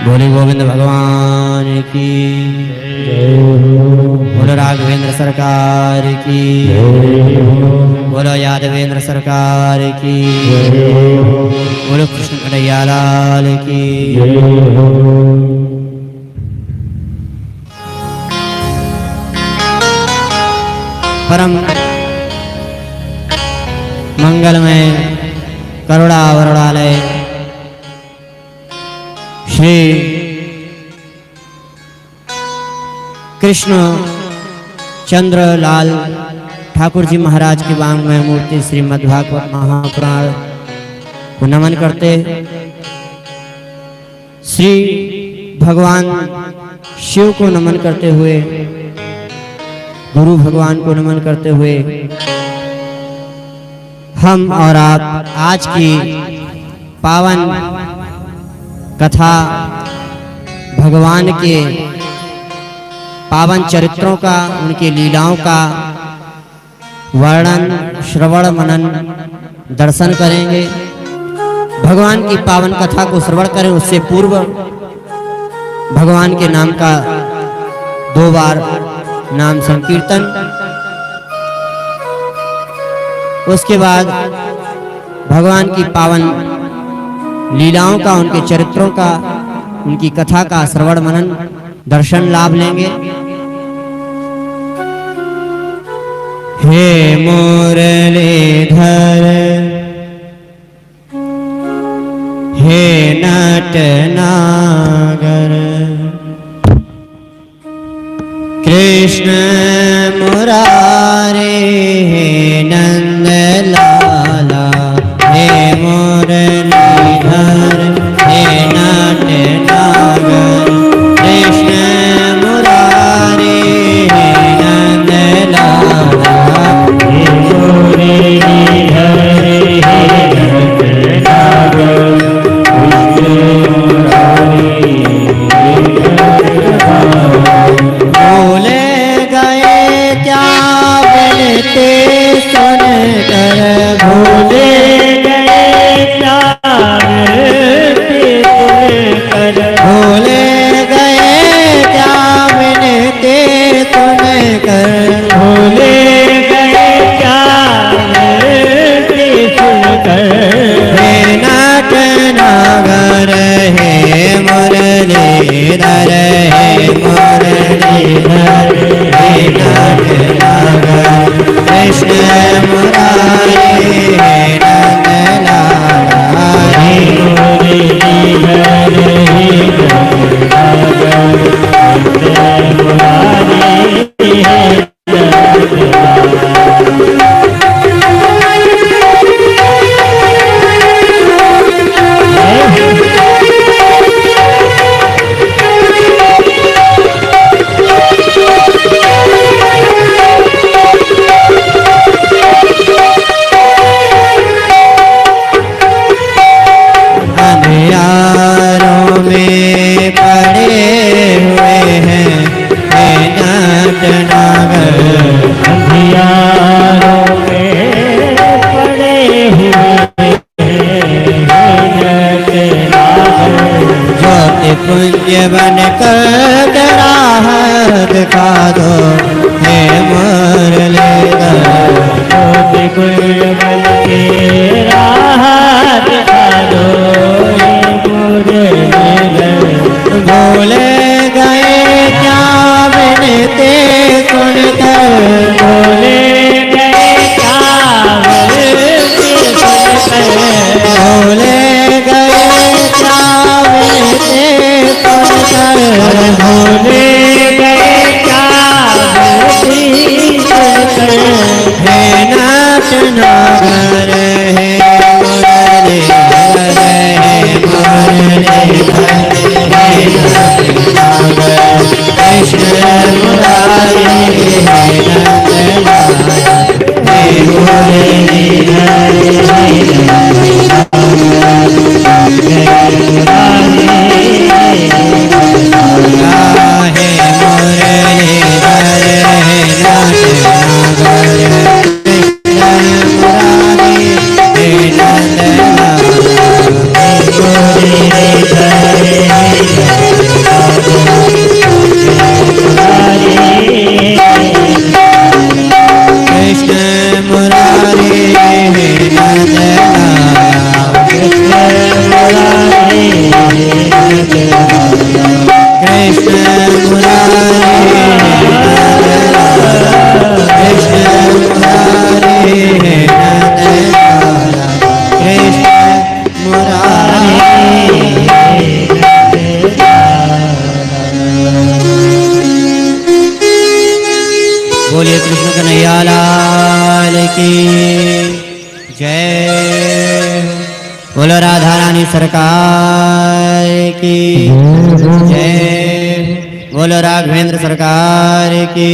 बोले गोविंद भगवान की बोलो राघवेंद्र सरकार की बोलो यादवेंद्र सरकार की बोलो कृष्ण कन्हैया लाल की। परम मंगलमय करुणा वरुणालय श्री कृष्ण चंद्र लाल ठाकुर जी महाराज की वांग्मय मूर्ति श्रीमद् भागवत महापुराण को नमन करते, श्री भगवान शिव को नमन करते हुए, गुरु भगवान को नमन करते हुए हम और आप आज की पावन कथा भगवान के पावन चरित्रों का, उनकी लीलाओं का वर्णन, श्रवण, मनन, दर्शन करेंगे। भगवान की पावन कथा को श्रवण करें उससे पूर्व भगवान के नाम का 2 बार नाम संकीर्तन, उसके बाद भगवान की पावन लीलाओं का, उनके चरित्रों का, उनकी कथा का श्रवण मनन दर्शन लाभ लेंगे। हे मुरलीधर हे नटनागर कृष्ण मुरारे हे नंद लाला, हे मुरलीधर हे नटनागर कृष्ण मुरारे हे नंद लाला, हे मुरलीधर हे नटनागर कृष्ण मुरारे बोले गए क्या बनते सुन कर, भूले गए क्या बनते सुन कर, भूले गए क्या बनते सुन कर, भूले गए क्या बनते सुन कर, हे नटनागर हे मुरलीधर हे मुरलीधर हे नटनागर कृष्ण मुरारे हे नंद लाला, हे मुरलीधर हे नटनागर कृष्ण मुरारे हे नंद लाला। अंधियारों में पड़े हुए हैं हे नटनागर, अंधियारों में पड़े हुए हैं हे नटनागर, ज्योति पुंज बनकर राह दिखा दो हे मुरलीधर, ज्योति पुंज बनके राह दिखा दो हे मुरलीधर, बोले गए क्या बनते सुनकर, बोले गए क्या बनते सुनकर, बोले गए क्या बनते सुनकर, बोले गए क्या बनते सुनकर, हे नटनागर हे मुरलीधर हे मुरलीधर हे नटनागर कृष्ण मुरारे हे नंद लाला, हे मुरलीधर हे नटनागर कृष्ण मुरारे हे नंद लाला, हे मुरलीधर हे नटनागर कृष्ण मुरारे हे नंद लाला, हे मुरलीधर हे की जय। बोलो राधा रानी सरकार की जय। बोलो राघवेंद्र सरकार की।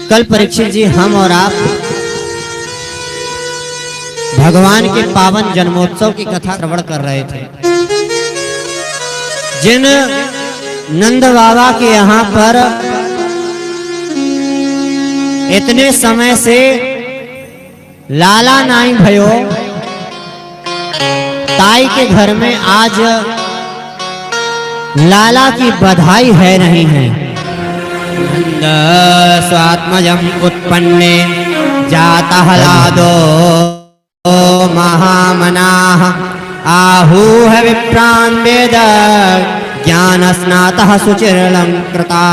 कल परीक्षित जी हम और आप भगवान के पावन जन्मोत्सव की कथा श्रवण कर रहे थे। जिन नंद बाबा के यहाँ पर इतने समय से लाला नाई भयो, ताई के घर में आज लाला की बधाई है नहीं है। नंद स्वात्मजम उत्पन्ने जाता हलादो महामनाः आहूह विप्रान् वेद ज्ञान स्नातः सुचिरलं कृता।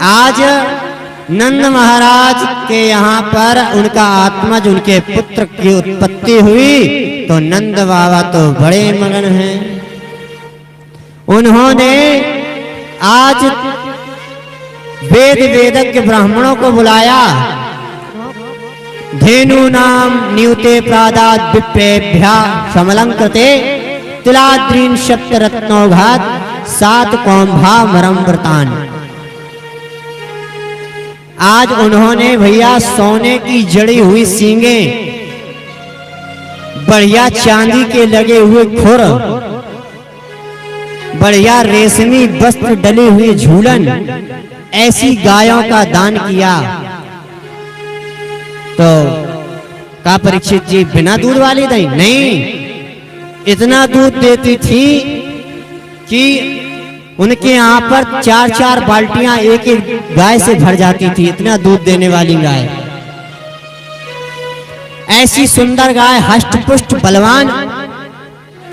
आज नंद महाराज के यहाँ पर उनका आत्मज उनके पुत्र की उत्पत्ति हुई तो नंद बाबा तो बड़े मगन हैं। उन्होंने आज वेद वेदज्ञ ब्राह्मणों को बुलाया। धेनु नाम न्यूते प्रादाद विप्रेभ्या समलंकृते तिलाद्रीन सप्तरत्नौघात सात कौंभा मरम व्रतान। आज उन्होंने भैया सोने की जड़ी हुई सींगे, बढ़िया चांदी के लगे हुए खुर, बढ़िया रेशमी वस्त्र डली हुई झूलन, ऐसी गायों का दान किया। तो का परीक्षित जी बिना दूध वाली दही नहीं, इतना दूध देती थी कि उनके यहाँ पर 4-4 बाल्टियां एक एक गाय से भर जाती थी। इतना दूध देने वाली गाय, ऐसी सुंदर गाय हष्ट पुष्ट बलवान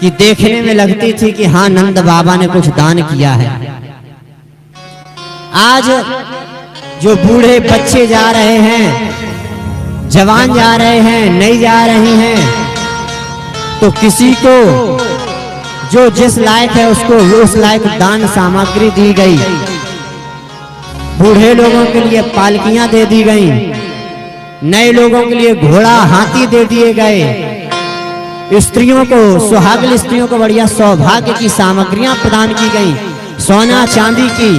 कि देखने में लगती थी कि हाँ नंद बाबा ने कुछ दान किया है। आज जो बूढ़े बच्चे जा रहे हैं, जवान जा रहे हैं, नई जा रही हैं, तो किसी को जो जिस लायक है उसको उस लायक दान सामग्री दी गई। बूढ़े लोगों के लिए पालकियां दे दी गई, नए लोगों के लिए घोड़ा हाथी दे दिए गए। स्त्रियों को, सुहागन स्त्रियों को बढ़िया सौभाग्य की सामग्रियां प्रदान की गई। सोना चांदी की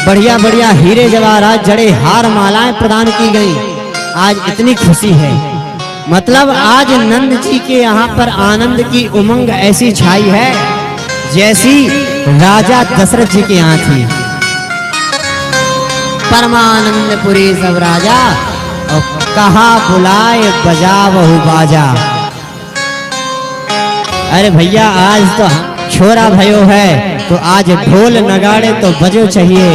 बढ़िया बढ़िया हीरे जवाहरात जड़े हार मालाएं प्रदान की गई। आज इतनी खुशी है, मतलब आज नंद जी के यहाँ पर आनंद की उमंग ऐसी छाई है जैसी राजा दशरथ जी के यहाँ थी। परमानंदपुरी सब राजा और कहा बुलाए बजा बहु बाजा। अरे भैया आज तो छोरा भयो है तो आज ढोल नगाड़े तो बजो चाहिए।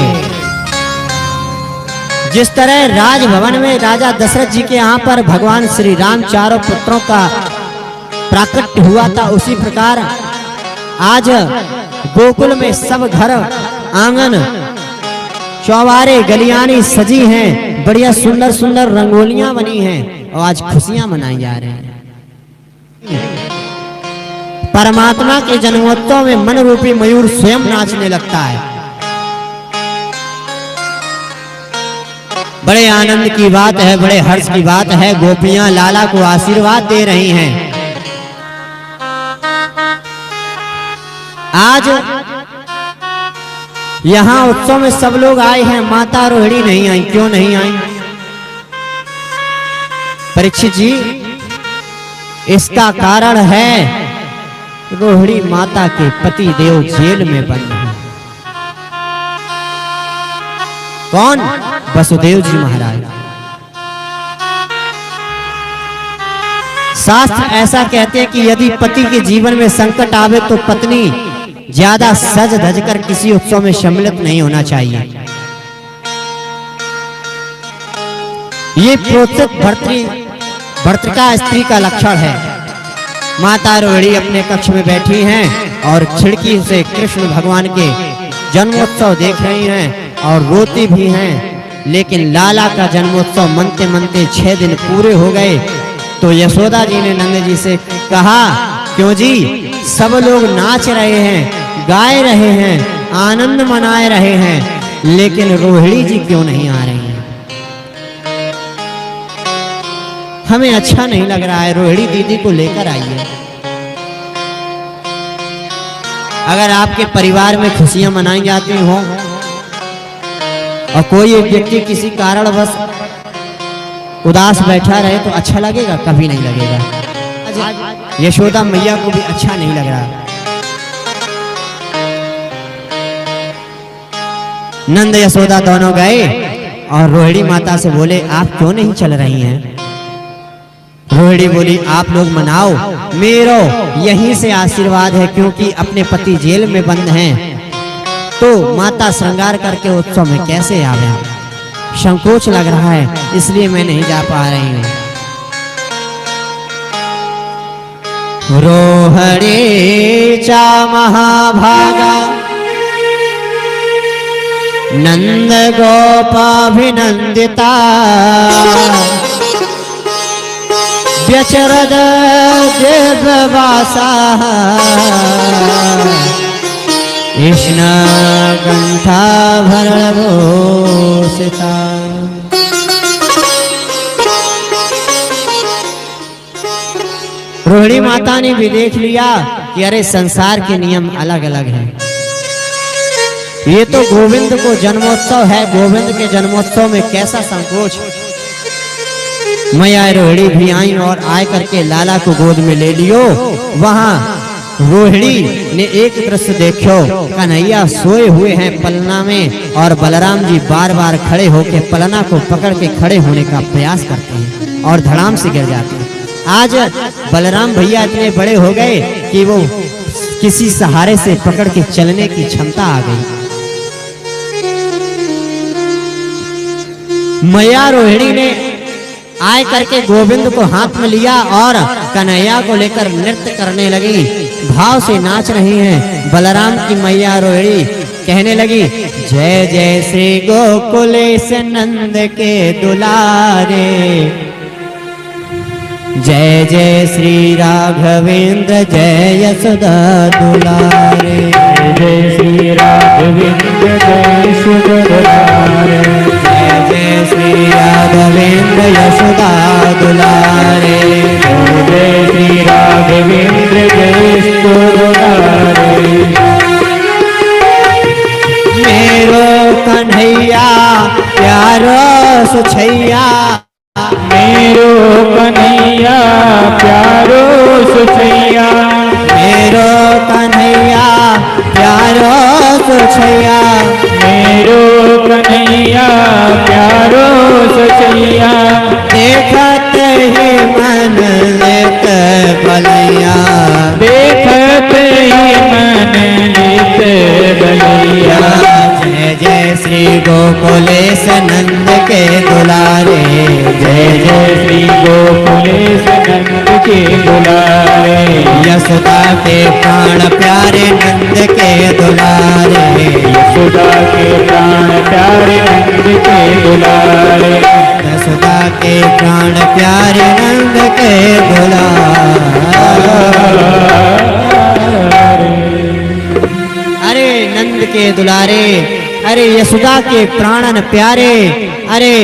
जिस तरह राजभवन में राजा दशरथ जी के यहाँ पर भगवान श्री राम चारों पुत्रों का प्राकट्य हुआ था, उसी प्रकार आज गोकुल में सब घर आंगन चौबारे गलियानी सजी हैं, बढ़िया सुंदर सुंदर रंगोलियां बनी हैं और आज खुशियां मनाई जा रही हैं। परमात्मा के जन्मोत्सव में मन रूपी मयूर स्वयं नाचने लगता है। बड़े आनंद की बात है, बड़े हर्ष की बात है। गोपियां लाला को आशीर्वाद दे रही हैं। आज यहाँ उत्सव में सब लोग आए हैं, माता रोहिणी नहीं आई। क्यों नहीं आई परीक्षित जी? इसका कारण है रोहिणी माता के पति देव जेल में बंद हैं। कौन? वसुदेव जी महाराज। शास्त्र ऐसा कहते हैं कि यदि पति के जीवन में संकट आवे तो पत्नी ज्यादा सज धज कर किसी उत्सव में सम्मिलित नहीं होना चाहिए। ये प्रोत्साहित भर्तृका स्त्री का लक्षण है। माता रोहिणी अपने कक्ष में बैठी हैं और खिड़की से कृष्ण भगवान के जन्मोत्सव देख रही हैं और रोती भी हैं। लेकिन लाला का जन्मोत्सव मनते मनते 6 दिन पूरे हो गए तो यशोदा जी ने नंद जी से कहा, क्यों जी सब लोग नाच रहे हैं, गाए रहे हैं, आनंद मनाए रहे हैं, लेकिन रोहिणी जी क्यों नहीं आ रही हैं? हमें अच्छा नहीं लग रहा है, रोहिणी दीदी को लेकर आइए। अगर आपके परिवार में खुशियां मनाई जाती हो और कोई एक व्यक्ति किसी कारणवश उदास बैठा रहे तो अच्छा लगेगा? कभी नहीं लगेगा। यशोदा मैया को भी अच्छा नहीं लग रहा। नंद यशोदा दोनों गए और रोहिणी माता से बोले, आप क्यों नहीं चल रही हैं? रोहिणी बोली, आप लोग मनाओ, मेरो यहीं से आशीर्वाद है, क्योंकि अपने पति जेल में बंद हैं, तो माता श्रृंगार करके उत्सव में कैसे आवे? संकोच लग रहा है, इसलिए मैं नहीं जा पा रही हूँ। रोहिणी चा महाभागा नंद गोपाभिनंदिता व्यचरद दिव्यवासा कृष्ण कंठाभरणभूषिता। रोहिणी माता ने भी देख लिया कि अरे संसार के नियम अलग अलग हैं। ये तो गोविंद को जन्मोत्सव है, गोविंद के जन्मोत्सव में कैसा संकोच। मैया रोहिणी भी आई और आए करके लाला को गोद में ले लियो। वहां रोहिणी ने एक दृश्य देखो, कन्हैया सोए हुए हैं पलना में और बलराम जी बार बार खड़े होकर पलना को पकड़ के खड़े होने का प्रयास करते हैं और धड़ाम से गिर जाते हैं। आज बलराम भैया इतने बड़े हो गए कि वो किसी सहारे से पकड़ के चलने की क्षमता आ गई। मैया रोहिणी ने आए करके गोविंद को हाथ में लिया और कन्हैया को लेकर नृत्य करने लगी, भाव से नाच रही हैं। बलराम की मैया रोहिणी कहने लगी, जय जय श्री गोकुलेश नंद के दुलारे, जय जय श्री राघवेंद्र जय यशोदा दुलारे, जय श्री राघवेंद्र जय यशोदा दुलारे, जय जय श्री राघवेंद्र यशोदा दुलारे, जय श्री राघवेंद्र जय यशोदा दुलारे। मेरो कन्हैया प्यारो सुछैया, मेरो कन्हैया प्यारो सुछैया, मेरो कन्हैया प्यारो सुछैया, मेरो कन्हैया प्यारो सुछैया, देखत ही मन लेत बलैया, देखत ही मन लेत बलैया। जय जय श्री गोकुलेश नंद के दुलारे, जय जय श्री गोकुलेश नंद के दुलारे, यशोदा के प्राण प्यारे नंद के दुलारे, यशोदा के प्राण प्यारे नंद के दुलारे, यशोदा के प्राण प्यारे नंद के दुलारे। अरे नंद के दुलारे, अरे यशोदा के प्राणन प्यारे, अरे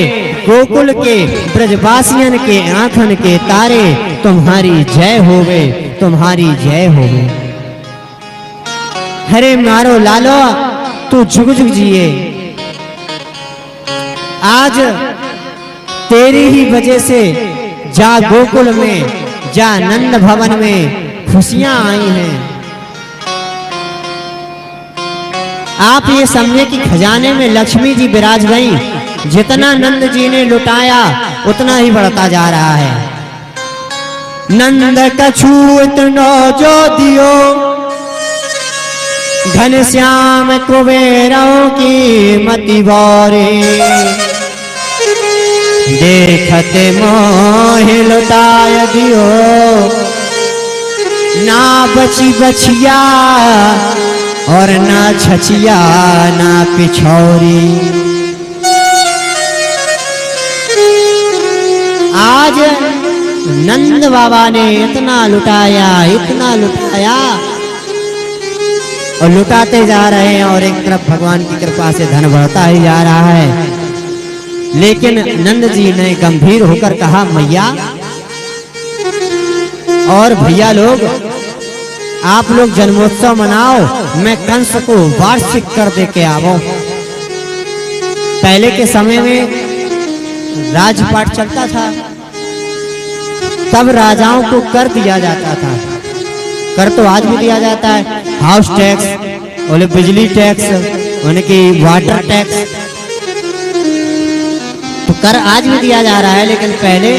गोकुल के ब्रजवासियन के आंखन के तारे, तुम्हारी जय होवे, तुम्हारी जय होवे। हरे मारो लालो तू जुग जुग जिए, आज तेरी ही वजह से जा गोकुल में, जा नंद भवन में खुशियां आई हैं। आप ये समझे कि खजाने में लक्ष्मी जी विराज गई, जितना नंद जी ने लुटाया उतना ही बढ़ता जा रहा है। नंद कछु इतनो जो दियो, घनश्याम कुबेरों की मति बोरे, देखत मोह लुटाय दियो, ना बची बचिया और ना छचिया ना पिछौरी। आज नंद बाबा ने इतना लुटाया, इतना लुटाया और लुटाते जा रहे हैं, और एक तरफ भगवान की कृपा से धन बढ़ता ही जा रहा है। लेकिन नंद जी ने गंभीर होकर कहा, मैया और भैया लोग, आप लोग जन्मोत्सव मनाओ, मैं कंस को वार्षिक कर दे के आवो। पहले के समय में राजपाट चलता था, तब राजाओं को कर दिया जाता था। कर तो आज भी दिया जाता है, हाउस टैक्स और बिजली टैक्स, उनकी वाटर टैक्स, तो कर आज भी दिया जा रहा है। लेकिन पहले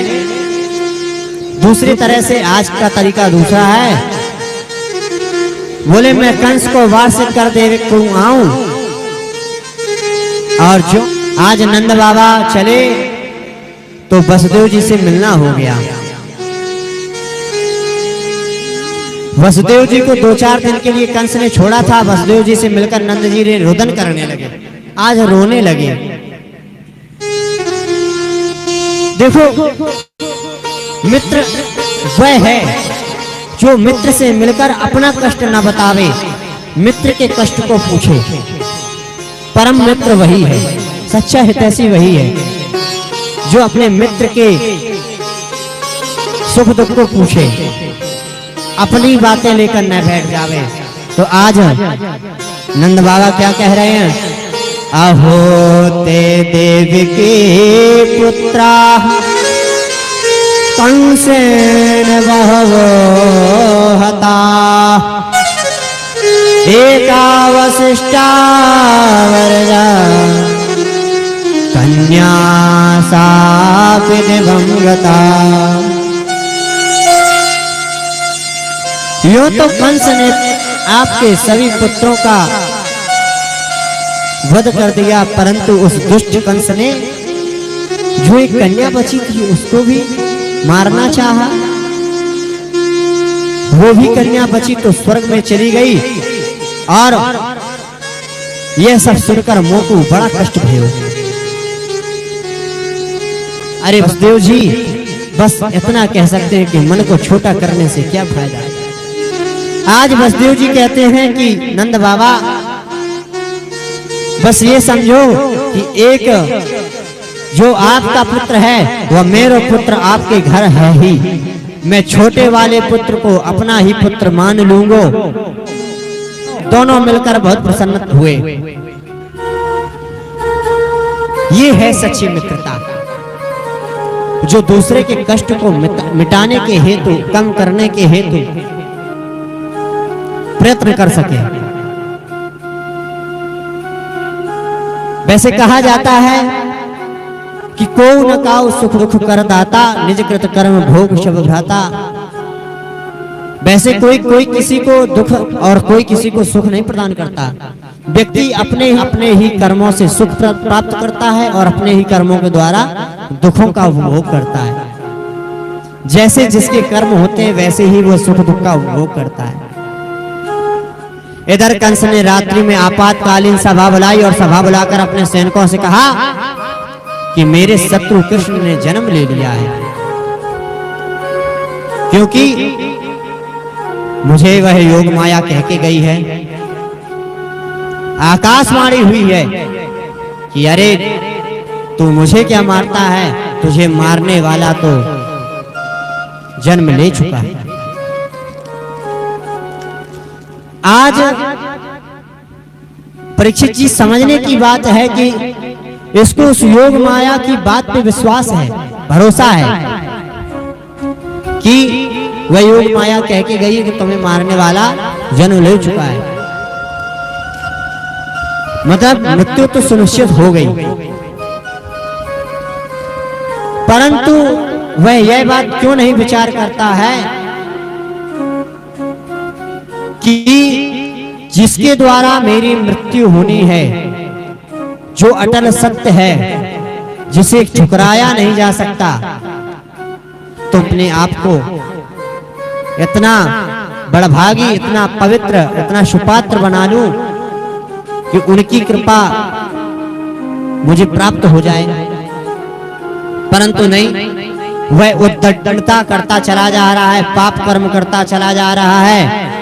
दूसरी तरह से, आज का तरीका दूसरा है। बोले मैं कंस को वार्षिक कर दे को आऊं, और जो आज नंद बाबा चले तो वसुदेव जी से मिलना हो गया। वसुदेव जी को 2-4 दिन के लिए कंस ने छोड़ा था। वसुदेव जी से मिलकर नंद जी ने रुदन करने लगे, आज रोने लगे। देखो, मित्र वह है जो मित्र से मिलकर अपना कष्ट न बतावे, मित्र के कष्ट को पूछे। परम मित्र वही है, सच्चा हितैषी वही है जो अपने मित्र के सुख दुख को पूछे, अपनी बातें लेकर न बैठ जावे। तो आज नंद बाबा क्या कह रहे हैं? अहो ते देव के पुत्रा कंसेन बहवो हता, एका वसिष्ठा वरदा कन्या सापि दिवंगता। यूं तो कंस ने आपके सभी पुत्रों का वध कर दिया, परंतु उस दुष्ट कंस ने जो एक कन्या बची थी उसको भी मारना चाहा। वो भी कन्या बची तो स्वर्ग में चली गई, और यह सब सुनकर मोह को बड़ा कष्ट भयो। अरे वसुदेव जी, बस इतना कह सकते हैं कि मन को छोटा करने से क्या फायदा है। आज वसुदेव जी कहते हैं कि नंद बाबा, बस ये समझो कि एक जो आपका पुत्र है वह मेरा पुत्र आपके घर है ही। मैं छोटे वाले पुत्र को अपना ही पुत्र मान लूंगा। दोनों मिलकर बहुत प्रसन्न हुए। ये है सच्ची मित्रता, जो दूसरे के कष्ट को मिटाने के हेतु, कम करने के हेतु प्रयत्न कर सके। वैसे कहा जाता है कि को न काऊ सुख दुख कर दाता, निज कृत कर्म भोग शब भ्राता। वैसे कोई किसी को दुख और कोई किसी को सुख नहीं प्रदान करता। व्यक्ति अपने ही कर्मों से सुख प्राप्त करता है और अपने ही कर्मों के द्वारा दुखों का उपभोग करता है। जैसे जिसके कर्म होते हैं वैसे ही वो सुख दुख का उपभोग करता है। इधर कंस ने रात्रि में आपातकालीन सभा बुलाई और सभा बुलाकर अपने सैनिकों से कहा कि मेरे शत्रु कृष्ण ने जन्म ले लिया है, क्योंकि मुझे वह योग माया कह के गई है। आकाशवाणी हुई है कि अरे तू मुझे क्या मारता है, तुझे मारने वाला तो जन्म ले चुका है। आज परीक्षित जी, समझने की बात है कि इसको उस योग माया की बात पे विश्वास है, भरोसा है कि वह योग माया कह के गई कि तुम्हें मारने वाला जन्म ले चुका है। मतलब मृत्यु तो सुनिश्चित हो गई, परंतु वह यह बात क्यों नहीं विचार करता है कि जिसके द्वारा मेरी मृत्यु होनी है, जो अटल सत्य है, जिसे ठुकराया नहीं जा सकता, तो अपने आप को इतना बड़भागी, इतना पवित्र, इतना सुपात्र बना लूं कि उनकी कृपा मुझे प्राप्त हो जाए। परंतु नहीं, वह उद्दंडता करता चला जा रहा है, पाप कर्म करता चला जा रहा है।